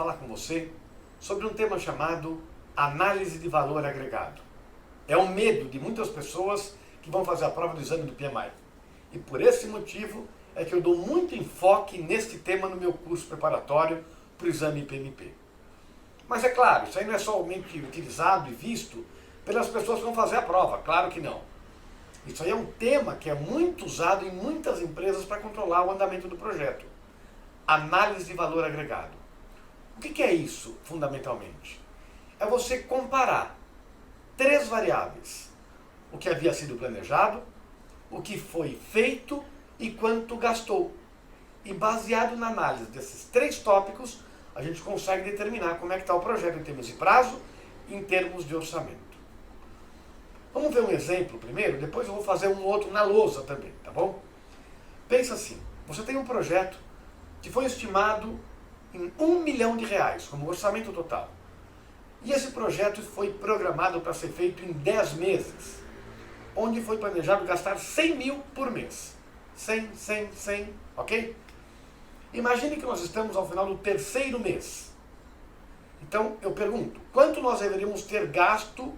falar com você sobre um tema chamado análise de valor agregado. É um medo de muitas pessoas que vão fazer a prova do exame do PMI. E por esse motivo é que eu dou muito enfoque neste tema no meu curso preparatório para o exame PMP. Mas é claro, isso aí não é somente utilizado e visto pelas pessoas que vão fazer a prova, claro que não. Isso aí é um tema que é muito usado em muitas empresas para controlar o andamento do projeto. Análise de valor agregado. O que é isso, fundamentalmente? É você comparar três variáveis. O que havia sido planejado, o que foi feito e quanto gastou. E baseado na análise desses três tópicos, a gente consegue determinar como é que está o projeto em termos de prazo e em termos de orçamento. Vamos ver um exemplo primeiro, depois eu vou fazer um outro na lousa também, tá bom? Pensa assim, você tem um projeto que foi estimado em R$1 milhão como orçamento total. E esse projeto foi programado para ser feito em 10 meses, onde foi planejado gastar 100 mil por mês. 100, 100, 100, ok? Imagine que nós estamos ao final do terceiro mês. Então, eu pergunto, quanto nós deveríamos ter gasto,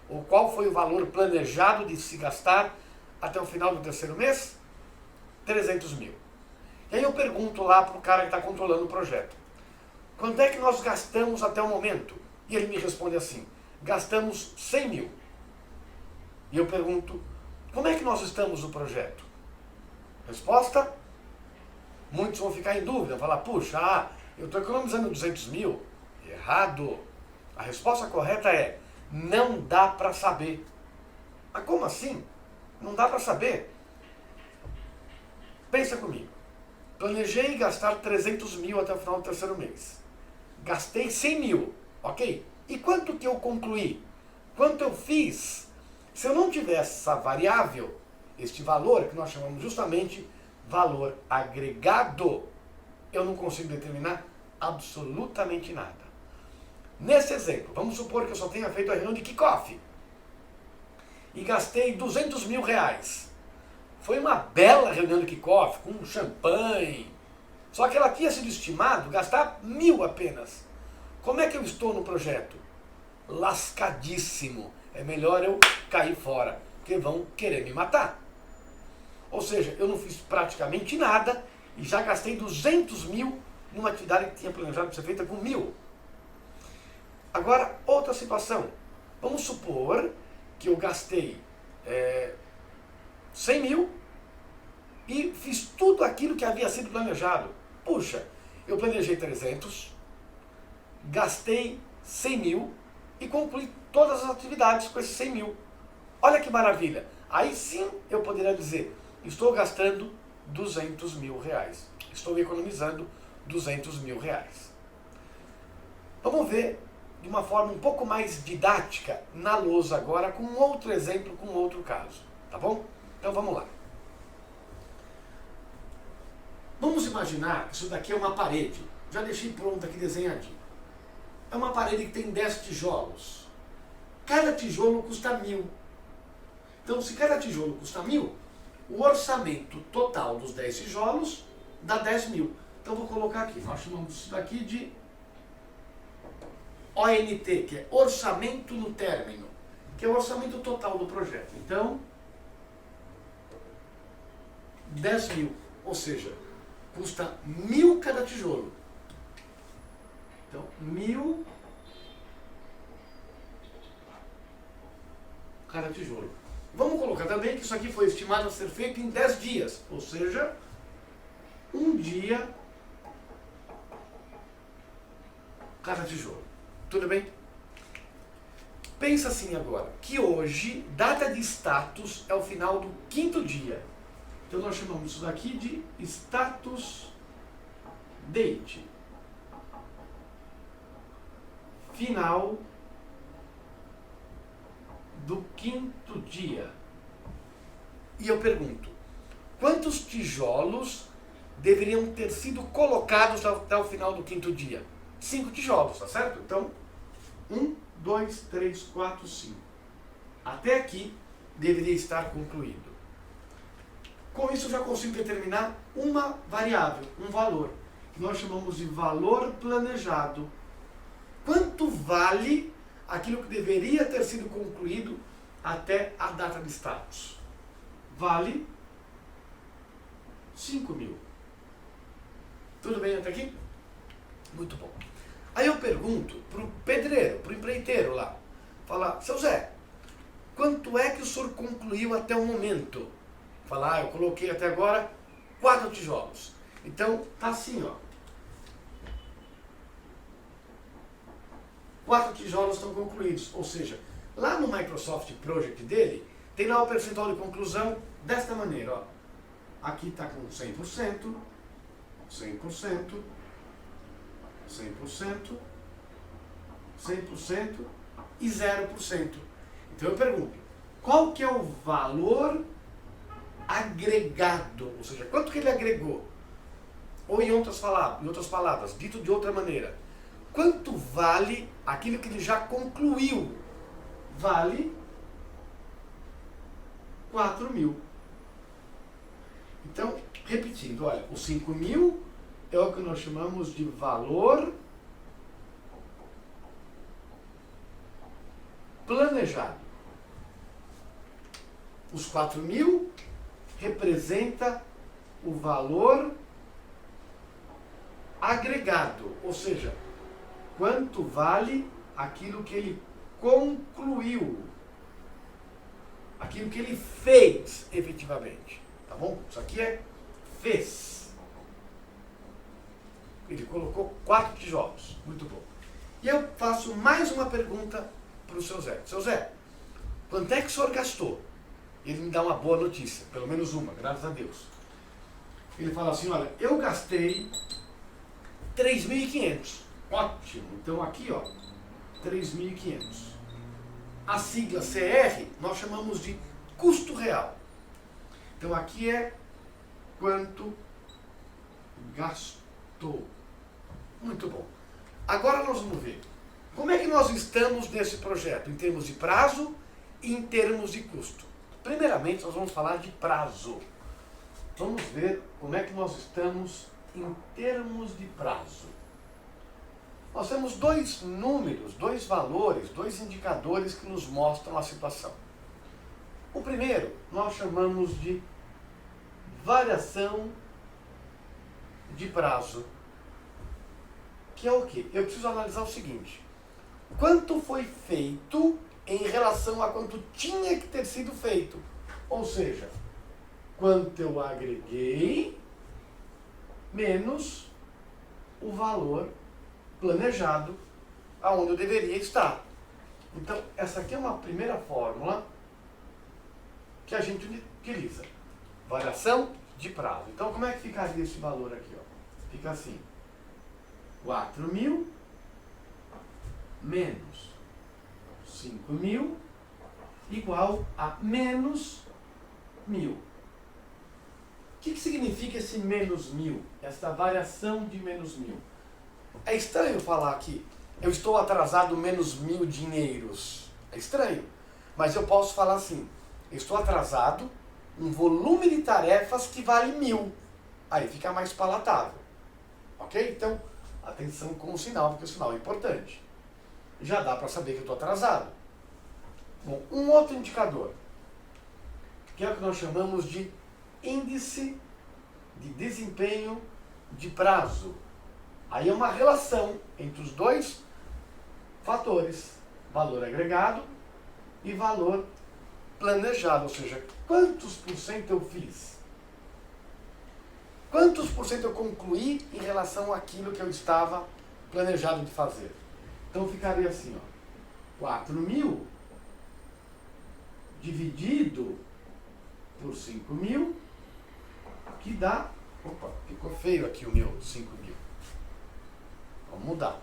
ou qual foi o valor planejado de se gastar até o final do terceiro mês? 300 mil. E aí eu pergunto lá para o cara que está controlando o projeto, quanto é que nós gastamos até o momento? E ele me responde assim, gastamos 100 mil. E eu pergunto, como é que nós estamos no projeto? Resposta? Muitos vão ficar em dúvida, vão falar, puxa, eu estou economizando 200 mil. Errado. A resposta correta é, não dá para saber. Mas como assim? Não dá para saber? Pensa comigo. Planejei gastar 300 mil até o final do terceiro mês. Gastei 100 mil, ok? E quanto que eu concluí? Quanto eu fiz? Se eu não tivesse essa variável, este valor, que nós chamamos justamente valor agregado, eu não consigo determinar absolutamente nada. Nesse exemplo, vamos supor que eu só tenha feito a reunião de kickoff e gastei 200 mil reais. Foi uma bela reunião de kickoff, com champanhe, só que ela tinha sido estimado gastar 1.000 apenas. Como é que eu estou no projeto? Lascadíssimo. É melhor eu cair fora, porque vão querer me matar. Ou seja, eu não fiz praticamente nada e já gastei 200 mil numa atividade que tinha planejado para ser feita com 1.000. Agora, outra situação. Vamos supor que eu gastei 100 mil e fiz tudo aquilo que havia sido planejado. Puxa, eu planejei 300, gastei 100 mil e concluí todas as atividades com esses 100 mil. Olha que maravilha. Aí sim eu poderia dizer, estou gastando 200 mil reais. Estou economizando 200 mil reais. Vamos ver de uma forma um pouco mais didática na lousa agora, com outro exemplo, com outro caso. Tá bom? Então vamos lá. Vamos imaginar que isso daqui é uma parede. Já deixei pronto aqui desenhadinho. É uma parede que tem 10 tijolos. Cada tijolo custa 1.000. Então, se cada tijolo custa 1.000, o orçamento total dos 10 tijolos dá 10 mil. Então, vou colocar aqui. Nós chamamos isso daqui de ONT, que é orçamento no término, que é o orçamento total do projeto. Então, 10 mil, ou seja, custa 1.000 cada tijolo. Então, 1.000 cada tijolo. Vamos colocar também que isso aqui foi estimado a ser feito em 10 dias, ou seja, um dia cada tijolo. Tudo bem? Pensa assim agora, que hoje, data de status é o final do 5º dia. Então nós chamamos isso daqui de status date. Final do 5º dia. E eu pergunto, quantos tijolos deveriam ter sido colocados até o final do 5º dia? 5 tijolos, tá certo? Então, 1, 2, 3, 4, 5. Até aqui deveria estar concluído. Com isso eu já consigo determinar uma variável, um valor, que nós chamamos de valor planejado quanto vale aquilo que deveria ter sido concluído até a data de status? Vale 5 mil. Tudo bem até aqui? Muito bom. Aí eu pergunto para o pedreiro, para o empreiteiro lá, fala, seu Zé, quanto é que o senhor concluiu até o momento? Fala, eu coloquei até agora 4 tijolos. Então, tá assim, ó. 4 tijolos estão concluídos. Ou seja, lá no Microsoft Project dele, tem lá o percentual de conclusão desta maneira, ó. Aqui está com 100%, 100%, 100%, 100% e 0%. Então eu pergunto, qual que é o valor agregado? Ou seja, quanto que ele agregou? Ou em outras palavras, dito de outra maneira, quanto vale aquilo que ele já concluiu? Vale 4 mil. Então, repetindo, olha, os 5 mil é o que nós chamamos de valor planejado. Os 4 mil representa o valor agregado, ou seja, quanto vale aquilo que ele concluiu, aquilo que ele fez efetivamente, tá bom? Isso aqui é fez. Ele colocou 4 tijolos, muito bom. E eu faço mais uma pergunta para o seu Zé. Seu Zé, quanto é que o senhor gastou? Ele me dá uma boa notícia, pelo menos uma, graças a Deus. Ele fala assim, olha, eu gastei 3.500. Ótimo. Então aqui, ó, 3.500. A sigla CR nós chamamos de custo real. Então aqui é quanto gastou. Muito bom. Agora nós vamos ver como é que nós estamos nesse projeto, em termos de prazo e em termos de custo. Primeiramente, nós vamos falar de prazo. Vamos ver como é que nós estamos em termos de prazo. Nós temos 2 números, 2 valores, 2 indicadores que nos mostram a situação. O primeiro nós chamamos de variação de prazo, que é o quê? Eu preciso analisar o seguinte: quanto foi feito em relação a quanto tinha que ter sido feito. Ou seja, quanto eu agreguei menos o valor planejado aonde eu deveria estar. Então, essa aqui é uma primeira fórmula que a gente utiliza. Variação de prazo. Então, como é que ficaria esse valor aqui? Ó? Fica assim: 4.000 menos 5.000 igual a menos 1.000. O que significa esse menos 1.000? Essa variação de menos 1.000. É estranho falar aqui, eu estou atrasado menos 1.000 dinheiros. É estranho. Mas eu posso falar assim, eu estou atrasado um volume de tarefas que vale 1.000. Aí fica mais palatável. Ok? Então, atenção com o sinal, porque o sinal é importante. Já dá para saber que eu estou atrasado. Bom, um outro indicador, que é o que nós chamamos de índice de desempenho de prazo. Aí é uma relação entre os 2 fatores, valor agregado e valor planejado, ou seja, quantos por cento eu fiz? Quantos por cento eu concluí em relação àquilo que eu estava planejado de fazer? Então ficaria assim, ó, 4.000 dividido por 5.000, que dá, opa, ficou feio aqui o meu 5.000. Vamos mudar.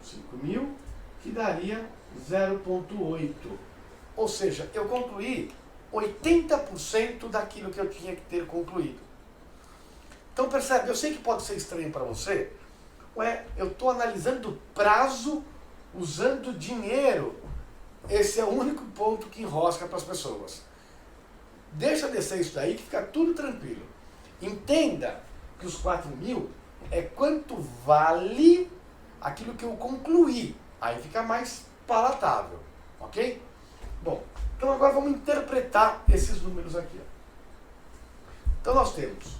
5.000, que daria 0,8. Ou seja, eu concluí 80% daquilo que eu tinha que ter concluído. Então percebe, eu sei que pode ser estranho para você. Ué, eu estou analisando prazo usando dinheiro. Esse é o único ponto que enrosca para as pessoas. Deixa descer isso daí que fica tudo tranquilo. Entenda que os 4.000 é quanto vale aquilo que eu concluí. Aí fica mais palatável, ok? Bom, então agora vamos interpretar esses números aqui. Ó. Então nós temos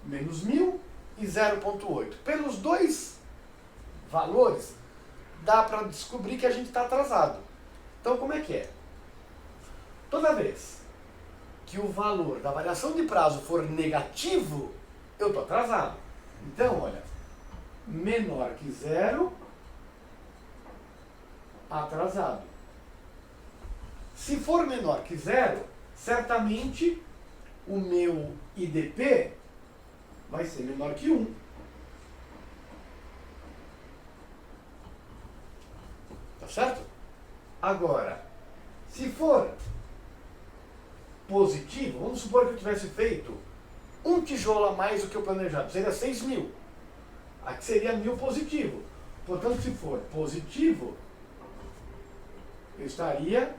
menos 1.000 e 0,8. Pelos dois valores, dá para descobrir que a gente está atrasado. Então como é que é? Toda vez que o valor da variação de prazo for negativo, eu estou atrasado. Então, olha, menor que 0, atrasado. Se for menor que 0, certamente o meu IDP vai ser menor que 1. Tá certo? Agora, se for positivo, vamos supor que eu tivesse feito um tijolo a mais do que o planejado, seria 6.000. Aqui seria 1.000 positivo. Portanto, se for positivo, eu estaria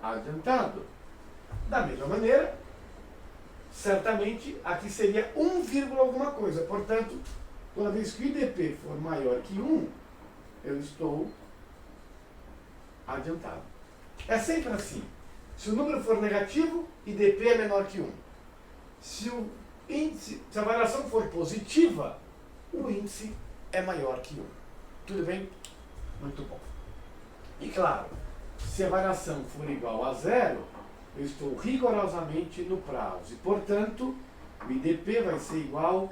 adiantado. Da mesma maneira, certamente aqui seria 1, alguma coisa. Portanto, toda vez que o IDP for maior que 1, eu estou adiantado. É sempre assim. Se o número for negativo, IDP é menor que 1. Se a variação for positiva, o índice é maior que 1. Tudo bem? Muito bom. E claro, se a variação for igual a 0, eu estou rigorosamente no prazo. E, portanto, o IDP vai ser igual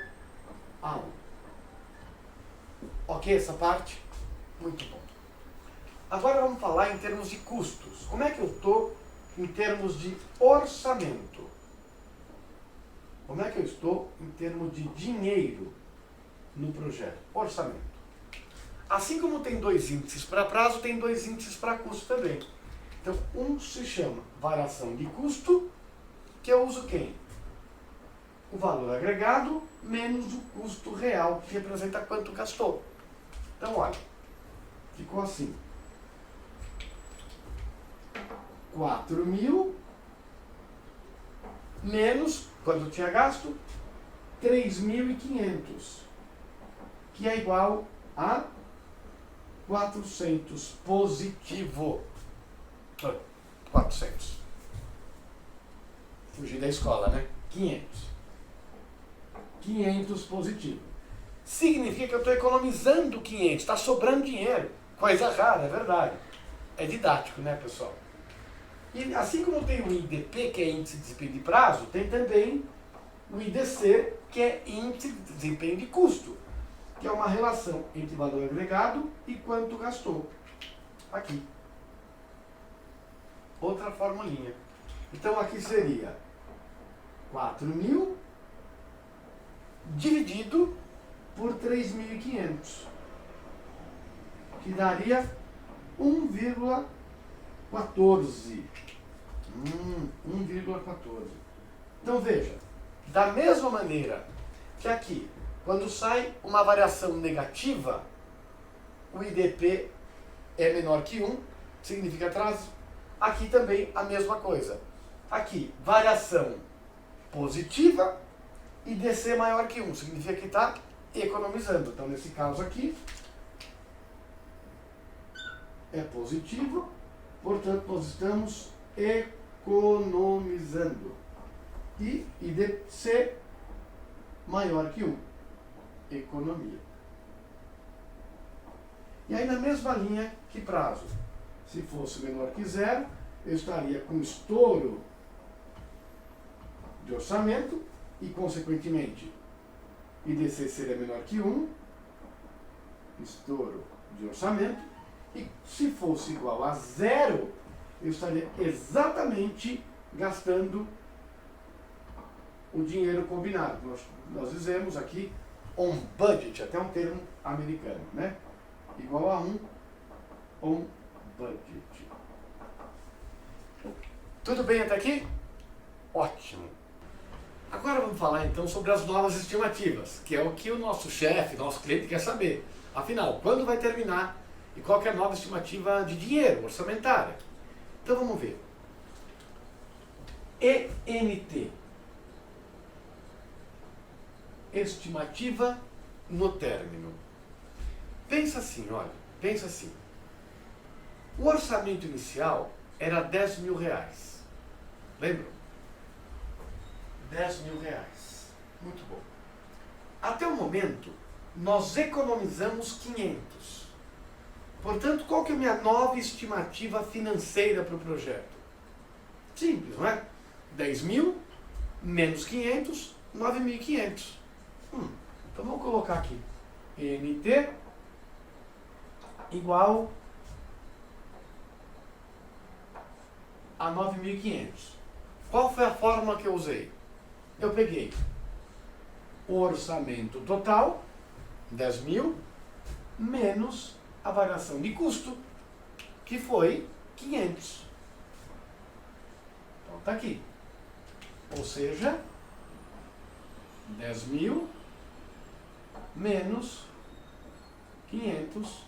a 1. Ok essa parte? Muito bom. Agora vamos falar em termos de custos. Como é que eu estou em termos de orçamento? Como é que eu estou em termos de dinheiro no projeto? Orçamento. Assim como tem dois índices para prazo, tem dois índices para custo também. Então, um se chama variação de custo, que eu uso quem? O valor agregado menos o custo real, que representa quanto gastou. Então, olha, ficou assim. 4.000 menos, quando eu tinha gasto, 3.500, que é igual a 400 positivo. 400. Fugi da escola, né? 500. 500 positivo. Significa que eu estou economizando 500, está sobrando dinheiro. Coisa rara, é verdade. É didático, né, pessoal? E assim como tem o IDP, que é índice de desempenho de prazo, tem também o IDC, que é índice de desempenho de custo, que é uma relação entre valor agregado e quanto gastou. Aqui. Outra formulinha. Então aqui seria 4.000 dividido por 3.500, que daria 1,14. 1,14. Então veja, da mesma maneira que aqui, quando sai uma variação negativa, o IDP é menor que 1, significa atraso. Aqui também a mesma coisa. Aqui, variação positiva, IDC maior que 1, significa que está economizando. Então, nesse caso aqui, é positivo, portanto, nós estamos economizando. E IDC maior que 1, economia. E aí, na mesma linha que prazo, se fosse menor que 0, eu estaria com estouro de orçamento e, consequentemente, IDC seria menor que 1, estouro de orçamento, e se fosse igual a 0, eu estaria exatamente gastando o dinheiro combinado. Nós dizemos aqui on budget, até um termo americano, né? Igual a 1 on budget. Tudo bem até aqui? Ótimo. Agora vamos falar então sobre as novas estimativas, que é o que o nosso chefe, nosso cliente quer saber. Afinal, quando vai terminar e qual que é a nova estimativa de dinheiro, orçamentária? Então vamos ver. ENT. Estimativa no término. Pensa assim, olha, pensa assim. O orçamento inicial era 10 mil reais. Lembram? 10 mil reais. Muito bom. Até o momento, nós economizamos 500. Portanto, qual que é a minha nova estimativa financeira para o projeto? Simples, não é? 10 mil menos 500, 9.500. Então vamos colocar aqui. NT igual a 9.500. Qual foi a fórmula que eu usei? Eu peguei o orçamento total, 10 mil, menos a variação de custo, que foi 500. Então está aqui. Ou seja, 10 mil menos 500,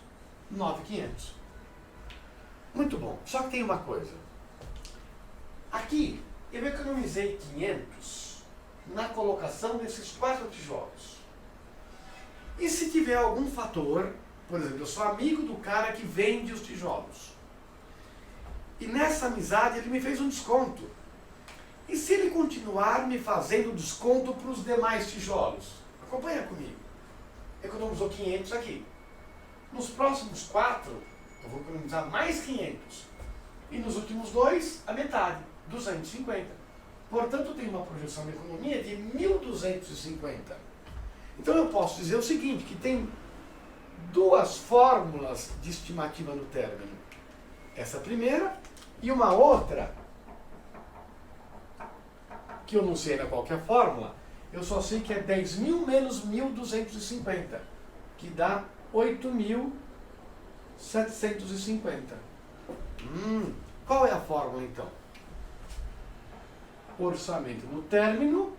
9.500. Muito bom. Só que tem uma coisa. Aqui, eu economizei 500 na colocação desses 4 tijolos. E se tiver algum fator, por exemplo, eu sou amigo do cara que vende os tijolos. E nessa amizade ele me fez um desconto. E se ele continuar me fazendo desconto para os demais tijolos? Acompanha comigo. Economizou 500 aqui. Nos próximos 4, eu vou economizar mais 500. E nos últimos 2, a metade, 250. Portanto, tem uma projeção de economia de 1.250. Então eu posso dizer o seguinte, que tem 2 fórmulas de estimativa no término. Essa primeira e uma outra, que eu não sei ainda qual que é a fórmula, eu só sei que é 10 mil menos 1.250, que dá 8.750. Qual é a fórmula então? Orçamento no término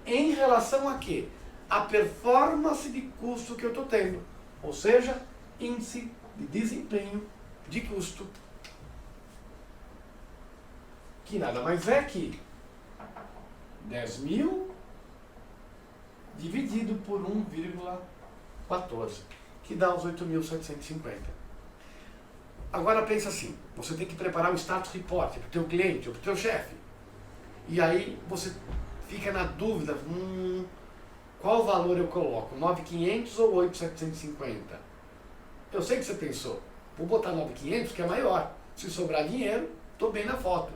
em relação a quê? A performance de custo que eu estou tendo. Ou seja, índice de desempenho de custo. Que nada mais é que 10 mil dividido por 1,14, que dá os 8.750. Agora pensa assim, você tem que preparar o status report para o teu cliente ou para o teu chefe. E aí você fica na dúvida, qual valor eu coloco? 9.500 ou 8.750? Eu sei que você pensou, vou botar 9.500 que é maior. Se sobrar dinheiro, estou bem na foto.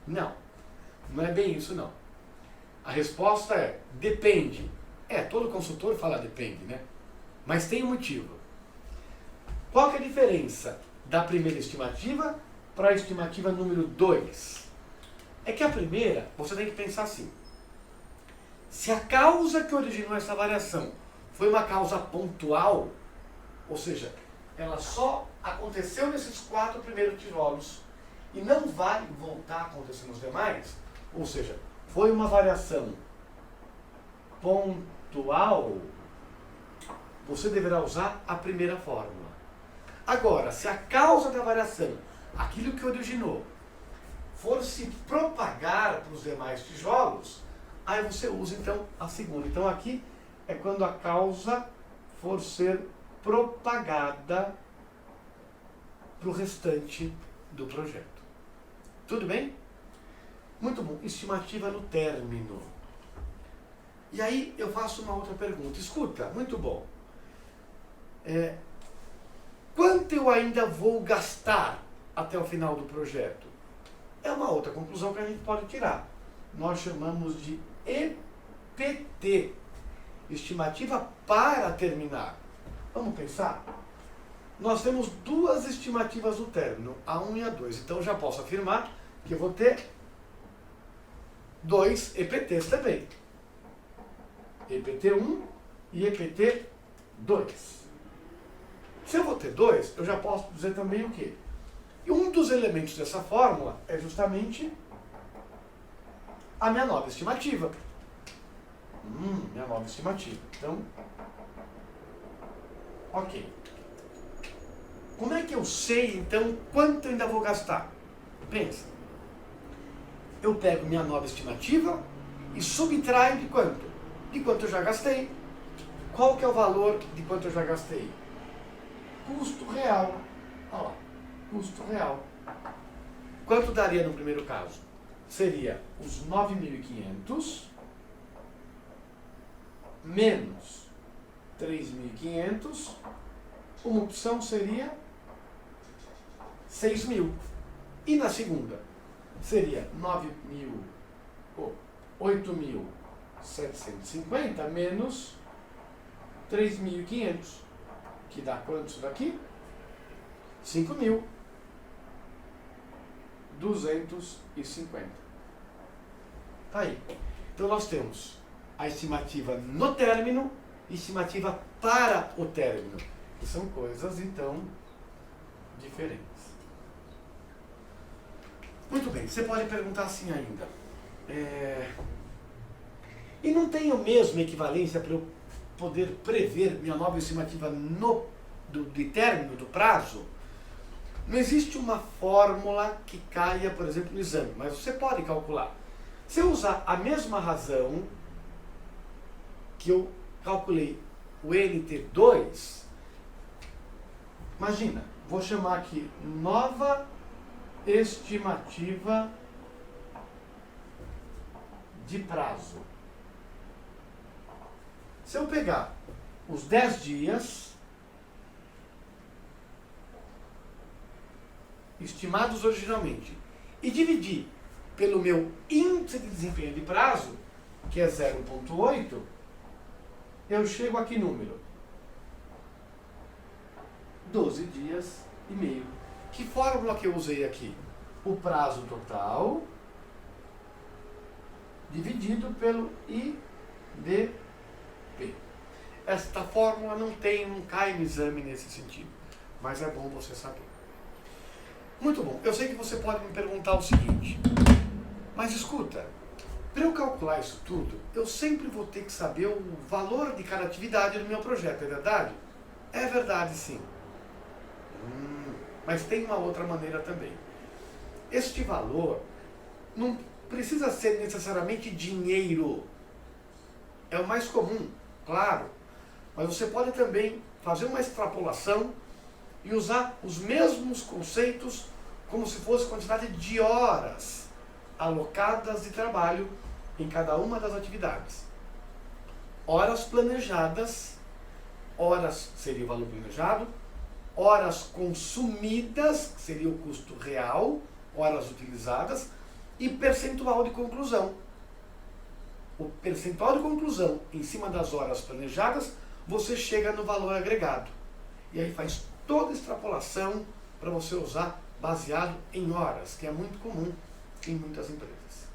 Não, não é bem isso não. A resposta é, depende. Todo consultor fala depende, né? Mas tem um motivo. Qual que é a diferença da primeira estimativa para a estimativa número 2? É que a primeira, você tem que pensar assim. Se a causa que originou essa variação foi uma causa pontual, ou seja, ela só aconteceu nesses 4 primeiros tijolos e não vai voltar a acontecer nos demais, ou seja, foi uma variação pontual, você deverá usar a primeira fórmula. Agora, se a causa da variação, aquilo que originou, for se propagar para os demais tijolos, aí você usa então a segunda. Então aqui é quando a causa for ser propagada para o restante do projeto. Tudo bem? Muito bom. Estimativa no término. E aí eu faço uma outra pergunta. Escuta, muito bom. Quanto eu ainda vou gastar até o final do projeto? É uma outra conclusão que a gente pode tirar. Nós chamamos de EPT, estimativa para terminar. Vamos pensar? Nós temos 2 estimativas no término, a 1 e a 2. Então já posso afirmar que eu vou ter 2 EPTs também. EPT1 e EPT2. Se eu vou ter 2, eu já posso dizer também o quê? E um dos elementos dessa fórmula é justamente a minha nova estimativa. Minha nova estimativa. Então, ok. Como é que eu sei, então, quanto eu ainda vou gastar? Pensa. Eu pego minha nova estimativa e subtraio de quanto? De quanto eu já gastei. Qual que é o valor de quanto eu já gastei? custo real. Olha lá, custo real. Quanto daria no primeiro caso? Seria os 9.500 menos 3.500. Uma opção seria 6.000. E na segunda seria 8.750 menos 3.500. Que dá quanto isso daqui? 5.250. Tá aí. Então nós temos a estimativa no término e estimativa para o término, que são coisas, então, diferentes. Muito bem, você pode perguntar assim ainda. E não tem a mesma equivalência para eu poder prever minha nova estimativa de término, do prazo? Não existe uma fórmula que caia, por exemplo, no exame, mas você pode calcular. Se eu usar a mesma razão que eu calculei o NT2, imagina, vou chamar aqui nova estimativa de prazo. Se eu pegar os 10 dias estimados originalmente e dividir pelo meu índice de desempenho de prazo, que é 0,8, eu chego a que número? 12 dias e meio. Que fórmula que eu usei aqui? O prazo total dividido pelo IDP. Esta fórmula não cai no exame nesse sentido, mas é bom você saber. Muito bom. Eu sei que você pode me perguntar o seguinte, mas escuta, para eu calcular isso tudo, eu sempre vou ter que saber o valor de cada atividade do meu projeto, é verdade? É verdade, sim. Mas tem uma outra maneira também. Este valor não precisa ser necessariamente dinheiro. É o mais comum, claro. Mas você pode também fazer uma extrapolação e usar os mesmos conceitos como se fosse quantidade de horas alocadas de trabalho em cada uma das atividades. Horas planejadas, horas seria o valor planejado, horas consumidas, que seria o custo real, horas utilizadas, e percentual de conclusão. O percentual de conclusão em cima das horas planejadas, você chega no valor agregado. E aí faz toda a extrapolação para você usar baseado em horas, que é muito comum em muitas empresas.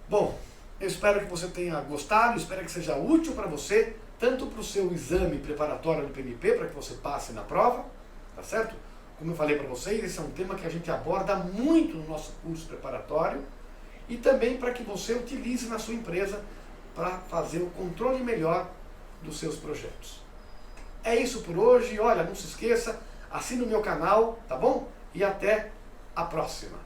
Bom, eu espero que você tenha gostado, espero que seja útil para você, tanto para o seu exame preparatório do PMP, para que você passe na prova, tá certo? Como eu falei para vocês, esse é um tema que a gente aborda muito no nosso curso preparatório, e também para que você utilize na sua empresa para fazer o controle melhor dos seus projetos. É isso por hoje. Olha, não se esqueça, assine o meu canal, tá bom? E até a próxima.